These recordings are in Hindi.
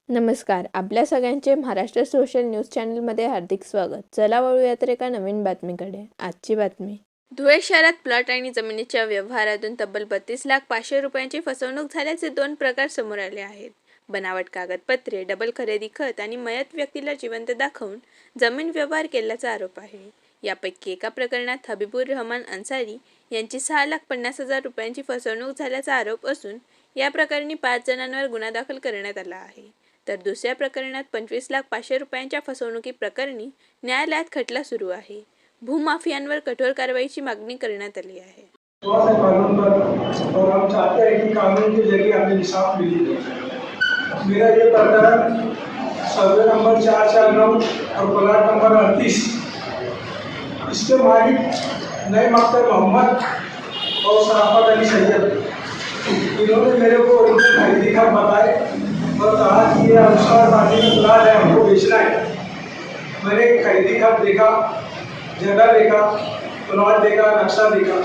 नमस्कार. आपल्या सगळ्यांचे महाराष्ट्र सोशल न्यूज चॅनलमध्ये हार्दिक स्वागत. चला वळूयात एका नवीन बातमीकडे. आजची बातमी. धुळे शहरात प्लॉट आणि जमिनीच्या व्यवहारातून तब्बल 32,500,000 रुपयांची फसवणूक झाल्याचे 2 प्रकार समोर आले आहेत. बनावट कागदपत्रे, डबल खरेदी खत आणि मयत व्यक्तीला जिवंत दाखवून जमीन व्यवहार केल्याचा आरोप आहे. यापैकी एका प्रकरणात हबीबुर रहमान अन्सारी यांची 6,50,000 रुपयांची फसवणूक झाल्याचा आरोप असून या प्रकरणी 5 जणांवर गुन्हा दाखल करण्यात आला आहे. तर दुसऱ्या प्रकरणात 25,500,000 रुपयांच्या फसवणुकीप्रकरणी न्यायालयात खटला सुरू आहे. भूमाफियांवर कठोर कारवाईची मागणी करण्यात आली आहे. और हम चाहते हैं कि कानून के जरिए हमें इंसाफ मिले। मेरा ये प्रकरण सर्वे नंबर 449 और प्लाट नंबर 38, इसके मालिक नईम अख्तर मोहम्मद और शराफत अली सैयद, इन्होंने मेरे को ओरिजिनल खरीदी खत बताए और कहा कि ये अनुसार पार्टी में प्लाट है, हमको बेचना है। मैंने खरीदी खत देखा, जगह देखा, प्लॉट देखा, नक्शा देखा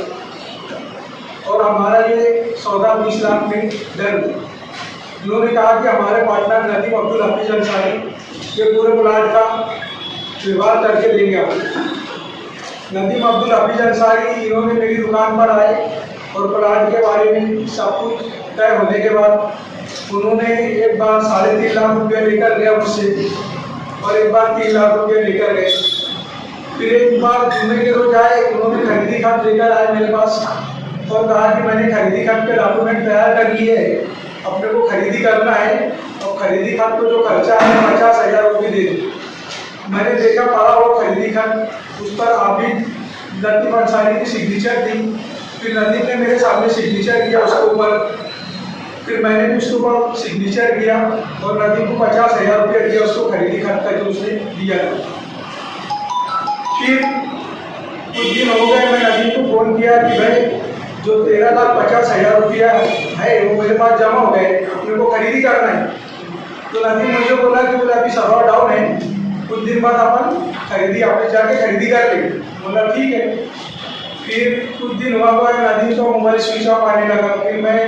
और हमारा ये सौदा 20 लाख में डन। उन्होंने कहा कि हमारे पार्टनर नदीम अब्दुल हफीज अंसारी ये पूरे प्लाट का व्यवहार करके देंगे। नदीम अब्दुल हफीज अंसारी इन्होंने मेरी दुकान पर आए और प्लाट के बारे में सब कुछ तय होने के बाद उन्होंने एक बार 3.5 लाख रुपये लेकर गया मुझसे और एक बार 3 लाख रुपये लेकर गए। फिर एक बार जुम्मे के रोज आए, उन्होंने खरीदी खत लेकर आए मेरे पास और कहा कि मैंने खरीदी खत के डॉक्यूमेंट तैयार कर लिए है, अपने को खरीदी करना है और खरीदी खत को जो खर्चा है 50,000 रुपये दे दो। मैंने देखा पड़ा वो खरीदी खत, उस पर आबिद लतीफ़ अंसारी की सिग्नेचर थी। फिर नदीम ने मेरे सामने सिग्नेचर किया उसके ऊपर, फिर मैंने भी उसके ऊपर सिग्नेचर किया और नदीम को 50,000 रुपये दिया उसको खरीदी खत का जो उसने दिया। फिर कुछ दिन हो गए, मैं नदीम को फ़ोन किया कि भाई जो 13,50,000 रुपया है वो मेरे पास जमा हो गए, अपने को खरीदी करना है। तो नदीम मुझे बोला कि बोला अभी सर्वर डाउन है, कुछ दिन बाद अपन खरीदी आपने जाके खरीदी कर लेंगे। बोला ठीक है। फिर कुछ दिन हुआ नदीम का मोबाइल स्विच ऑफ आने लगा। फिर मैं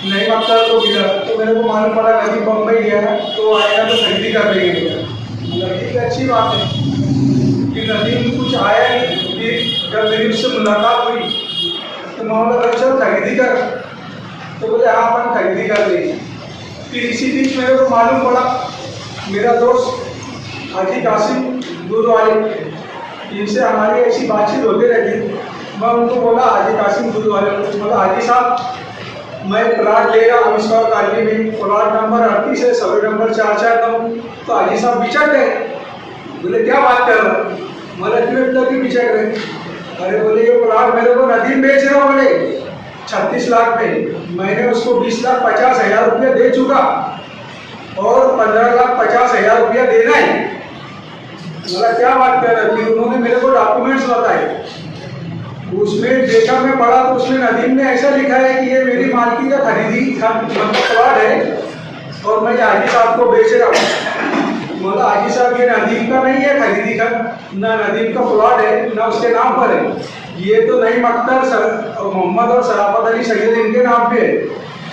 नईम अख्तर को मिला तो मेरे को मालूम पड़ा नदीम बम्बई गया है तो आएगा तो खरीदी कर लेंगे। बोला ठीक है, अच्छी बात है। फिर नदीम कुछ आया नहीं। फिर जब मेरी उससे मुलाकात हुई तो मैं बोला चल खरीदी कर, तो बोले हाँ अपन खरीदी कर लेंगे। फिर इसी बीच मेरे को मालूम पड़ा मेरा दोस्त हाजी कासिम दूध वाले, इनसे हमारी ऐसी बातचीत होती रहती। मैं उनको बोला हाजी कासिम दूध वाले, बोला हाजी साहब मैं प्लाट ले रहा हूँ इसका कॉलोनी में, प्लाट नंबर 38 है, सर्वे नंबर 449। तो हाजी साहब बिचक गए। बोले क्या बात कर रहा हूँ? मतलब क्यों तक ही बिचक गए? अरे बोले ये प्लाट मेरे को नदीम बेच रहा बोले 36 लाख में, मैंने उसको 20,50,000 रुपया दे चुका और 15,50,000 रुपया देना है। बोला क्या बात कर रहे? फिर उन्होंने मेरे को डॉक्यूमेंट्स बताए, उसमें देखा मैं पढ़ा तो उसमें नदीम ने ऐसा लिखा है कि ये मेरी मालकी का खरीदी प्लॉट है और मैं हाजी साहब को बेच रहा हूँ। बोला हाजी साहब ये नदीम का नहीं है खरीदी का, ना नदीम का प्लॉट है ना उसके नाम पर है, ये तो नईम अख्तर और मोहम्मद और शराफत अली सैयद इनके नाम पे है।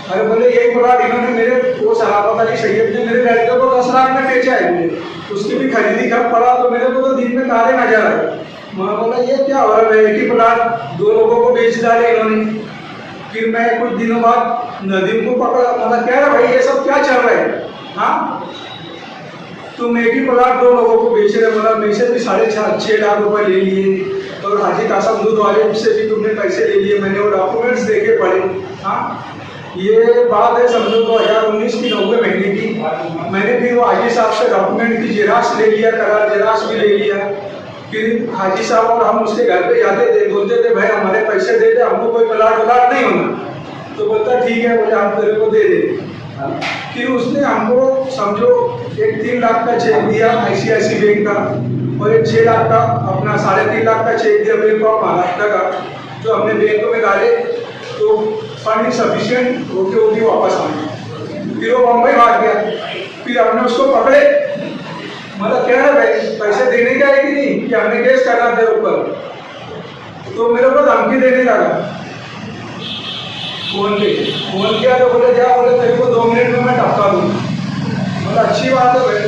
अरे बोले ये प्लॉट इन्होंने मेरे वो शराफत अली सैयद ने मेरे लड़के को 10 लाख में बेचा है, मुझे उसकी भी खरीदी खत पड़ा तो मेरे को तो दिन में तारे नजर आए। मैं बोला ये क्या हो रहा है, एक ही प्लाट 2 लोगों को बेच डाले इन्होंने। फिर मैं कुछ दिनों बाद नदीम को पकड़ा, मतलब कह रहा भाई ये सब क्या चल रहा है? हाँ तुम एक ही प्लाट 2 लोगों को बेच रहे। बोला मेरे से भी 6.5 लाख रुपए ले लिए और हाजी कासिम दूध वाले से भी तुमने पैसे ले लिए, मैंने वो डॉक्यूमेंट्स देखे पढ़े। हाँ ये बात है समझो 2019 की 9वें महीने की। मैंने फिर वो हाजी साहब से डॉक्यूमेंट की जेराक्स ले लिया, करार जेराक्स भी ले लिया। फिर हाजी साहब और हम उसके घर पे जाते थे, बोलते थे भाई हमारे पैसे दे दे, हमको कोई प्लाट व्लाट नहीं होना। तो बोलता ठीक है, बोले हम तेरे को दे दे। फिर उसने हमको समझो एक 3 लाख का चेक दिया ICICI बैंक का और एक 6 लाख का अपना 3.5 लाख का चेक दिया बैंक ऑफ महाराष्ट्र का, जो हमने बैंक में डाले तो फंड सफिशिएंट होके वो भी वापस आ गए। फिर वो बम्बई भाग गया। फिर हमने उसको पकड़े, मतलब क्या है भाई पैसे देने का है कि नहीं, कि हमने केस करना था ऊपर। तो मेरे को धमकी देने लगा, फोन किया तो बोले जा, बोले तेरे को 2 मिनट में मैं टपका दूंगा। बोला अच्छी बात है भाई,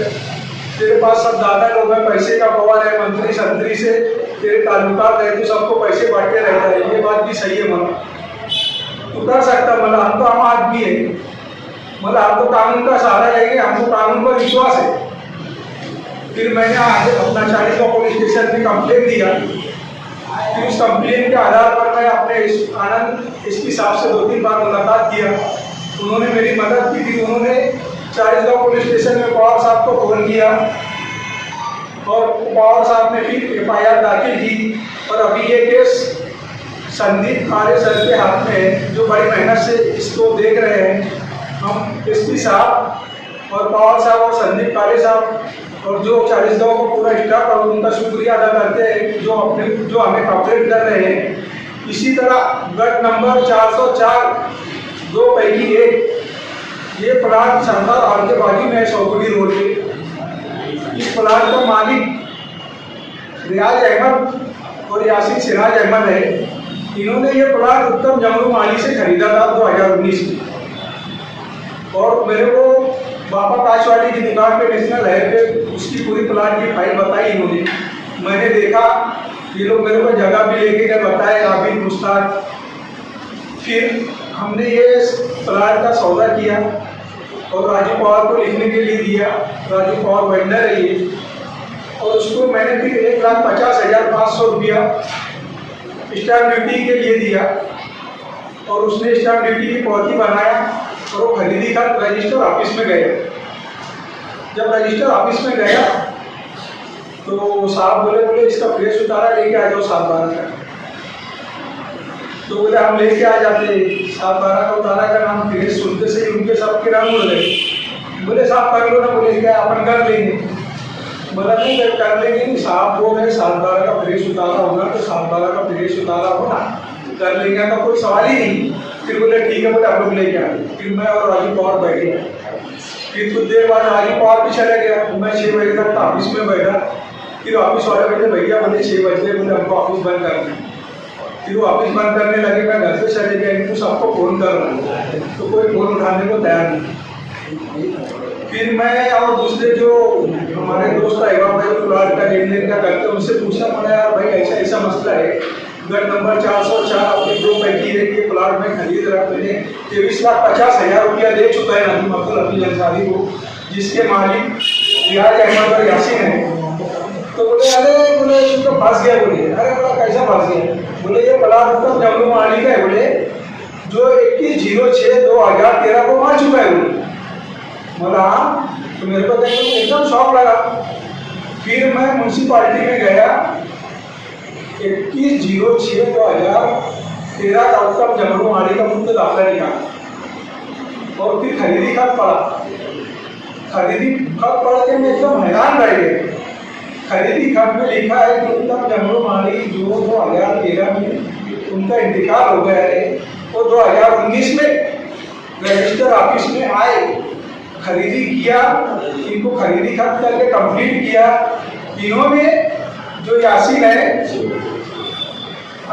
तेरे पास सब दादा लोग हैं, पैसे का पवार है, मंत्री संतरी से तेरे ताल्लुकात है, तू सबको पैसे बांटते रहता है, ये बात भी सही है। मला तू कर सकता, मला हम तो आम आदमी है, मतलब हम तो कानून का सहारा लेंगे, हमको कानून पर विश्वास है। फिर मैंने आज अपना चालीसगांव पुलिस स्टेशन में कंप्लेंट दिया। फिर उस कंप्लेंट के आधार पर मैं अपने आनंद एसपी साहब से 2-3 बार मुलाकात किया, उन्होंने मेरी मदद की थी। उन्होंने चालीसगांव पुलिस स्टेशन में पवार साहब को फोन किया और पवार साहब ने फिर FIR दाखिल की। और अभी ये केस संदीप खारे सर के हाथ में है, जो बड़ी मेहनत से इसको देख रहे हैं। हम एसपी साहब और पवार साहब और संदीप खारे साहब और जो चालीसगांव को पूरा स्टाफ और उनका शुक्रिया अदा करते हैं जो हमें कॉपरेट कर रहे हैं। इसी तरह गट नंबर 404 2 पैकी 1 ये प्लाट सरदार हॉल के बाजू में है, सौगुड़ी रोड पे। इस प्लाट का मालिक रियाज अहमद और यासिन सिराज अहमद है। इन्होंने ये प्लाट उत्तम जमरू माली से खरीदा था 2019 में। और मेरे को बाबा काशवाड़ी की दुकान पे नेशनल हाईवे उसकी पूरी प्लाट की फाइल बताई इन्होंने। मैंने देखा, ये लोग मेरे को जगह भी लेके गए, बताए राबिन मुश्ताक। फिर हमने ये प्लाट का सौदा किया और राजू पवार को लिखने के लिए दिया। राजू पवार वेंडर है ये। और उसको मैंने फिर 1,50,500 रुपया स्टैम्प ड्यूटी के लिए दिया और उसने स्टैम्प ड्यूटी की पावती बनाया और वो खरीदी का रजिस्टर ऑफिस में गया। जब रजिस्टर ऑफिस में गया तो साहब बोले इसका फ्रेश उतारा लेके आ जाओ 7/12 का। तो बोले हम लेके आ जाते। 7/12 का उतारा का नाम फ्रेश सुनते से ही उनके सबके रंग उड़ गए। बोले साहब कर लो ना, बोले क्या अपन कर लेंगे। बोला नहीं कर लेंगे नहीं, साहब बोल रहे 7/12 का फ्रेश उतारा होगा तो 7/12 का फ्रेश उतारा होगा, कर लेंगे का कोई सवाल ही नहीं। फिर बोले ठीक है, बोले आप लोग लेके आए। फिर मैं और राजू पवार बैठे। फिर कुछ देर बाद राजू पवार भी चले गया। मैं 6 बजे तक ऑफिस में बैठा। फिर ऑफिस वाले बोले भैया बोले 6 बजे, बोले हमको ऑफिस बंद करना है। फिर वो ऑफिस बंद करने लगे। मैं घर से चले गया, इनको सबको फ़ोन कर रहा हूँ तो कोई फ़ोन उठाने को तैयार नहीं। फिर मैं और दूसरे जो हमारे दोस्त रहेगा भाई प्लाट का लेन देन का करते उनसे पूछा, मैंने यार भाई ऐसा ऐसा मसला है, गट नंबर 404 अपने 2 पैकी के प्लाट में खरीद रहा, मैंने 23,50,000 रुपया दे चुका है नदीम अब्दुल हफीज अंसारी को, जिसके मालिक रियाज अहमद और यासिन है। तो बोले अरे बोले तू तो फंस गया। बोले अरे बोला कैसा फंस गया। बोले ये प्लाट उत्तम जमरू माली का है, बोले जो 21/06/2013 को मार चुका है। बोले बोला तो मेरे को देखो एकदम शौक लगा। फिर मैं म्यूनसिपालिटी में गया, 21/06/2013 का उत्तम जमरू माली का मुद्दा दाखिला निकाला और फिर खरीदी खत पढ़ा। खरीदी खत पढ़ के मैं एकदम हैरान रह गया। खरीदी खत में लिखा है कि उत्तम जमरू माली जो 2013 में उनका इंतकाल हो गया है, वो 2019 में रजिस्टर ऑफिस में आए, खरीदी किया, इनको खरीदी खत करके कंप्लीट किया। इन्होंने जो यासिन है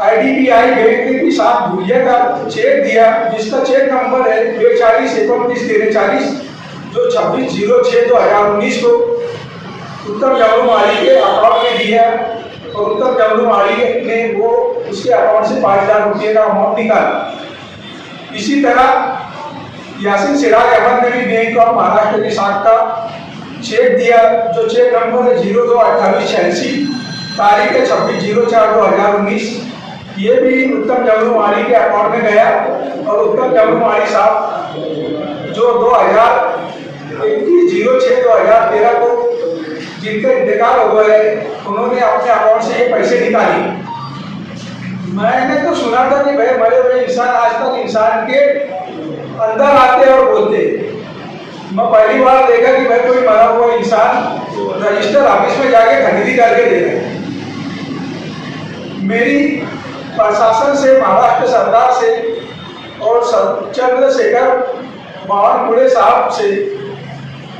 IDBI बैंक के साथ भूलिया का चेक दिया, जिसका चेक नंबर है 42291340, जो 26/06/2019 को उत्तम जमरू माली के अकाउंट में दिया। और उत्तम जमरू माली ने वो उसके अकाउंट से 5 लाख रुपये का अमाउंट निकाला। इसी तरह यासिन सिराज अहमद ने भी बैंक ऑफ महाराष्ट्र की शाखा का चेक दिया, जो चेक नंबर है 022886, तारीख है 26/04/2019। ये भी उत्तम जमरू माली के अकाउंट में गया। और उत्तम जमरू माली साहब जो 21/06/2013 को जिनका इंतकाल हो गया है, उन्होंने अपने अकाउंट से ये पैसे निकाले। मैंने तो सुना था कि भाई मरे हुए इंसान आज तक इंसान के अंदर आते और बोलते। मैं पहली बार देखा कि भाई कोई मरा हुआ इंसान रजिस्टर ऑफिस में जाके खरीदी करके दे रहा है। मेरी प्रशासन से, महाराष्ट्र सरकार से और चंद्रशेखर बावनकुळे साहब से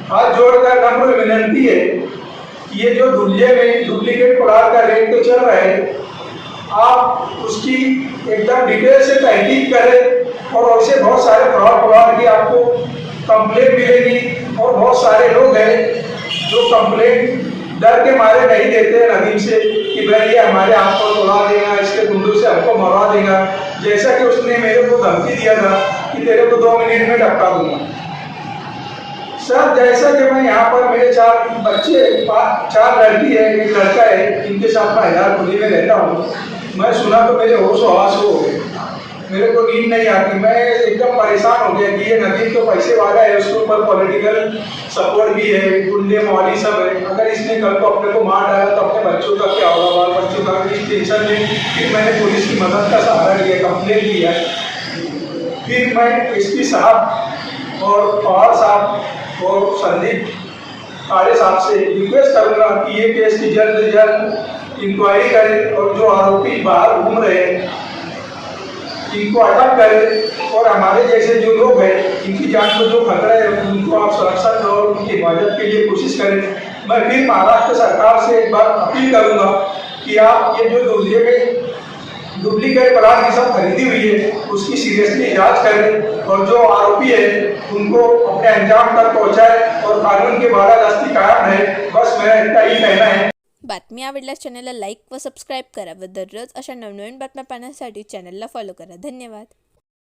हाथ जोड़कर नम्र विनंती है कि ये जो दुनिया में डुप्लीकेट प्लाट का रेट तो चल रहा है, आप उसकी एकदम डिटेल से तहकीक करें। और ऐसे बहुत सारे फ्रॉड प्लाट की आपको कंप्लेंट मिलेगी और बहुत सारे लोग हैं जो कंप्लेंट डर के मारे नहीं देते हैं नदीम से कि भाई ये हमारे हाथ को तोड़ा देगा, इसके गुंडों से हमको मरवा देगा। जैसा कि उसने मेरे को धमकी दिया था कि तेरे को 2 मिनट में टपका दूंगा। सर जैसा कि मैं यहाँ पर मेरे 4 बच्चे 4 लड़की है, एक लड़का है, इनके साथ मैं हजारपुरी में रहता हूँ। मैं सुना तो मेरे होश हवास हो गए, मेरे को नींद नहीं आती, मैं एकदम परेशान हो गया कि ये नदीम तो पैसे वाला है, उसके ऊपर पॉलिटिकल सपोर्ट भी है, गुंडे मौली सब है। अगर इसने कल को अपने को मार डाला तो अपने बच्चों का क्या होगा, बाल बच्चों का। इस टेंशन में फिर मैंने पुलिस की मदद का सहारा लिया, कंप्लेन किया। फिर मैं एसपी साहब और पवार साहब और संदीप आर्य साहब से रिक्वेस्ट करूँगा कि ये केस की जल्द से जल्द इंक्वायरी करें और जो आरोपी बाहर घूम रहे हैं इनको अटक करें, और हमारे जैसे जो लोग हैं इनकी जान को जो खतरा है उनको आप सुरक्षा और उनकी हिफाजत के लिए कोशिश करें। मैं फिर महाराष्ट्र सरकार से एक बार अपील करूंगा कि आप ये जो डुप्लीकेट प्लाट की सब खरीदी हुई है उसकी सीरियसली जांच करें और जो आरोपी है उनको अपने अंजाम तक पहुंचाए और कानून की बालादस्ती कायम रहे। बस मेरा इतना ही कहना है। बातमी आवडल्यास चॅनलला लाईक व सबस्क्राईब करा व दररोज अशा नवनवीन बातम्या पाहण्यासाठी चॅनलला फॉलो करा. धन्यवाद.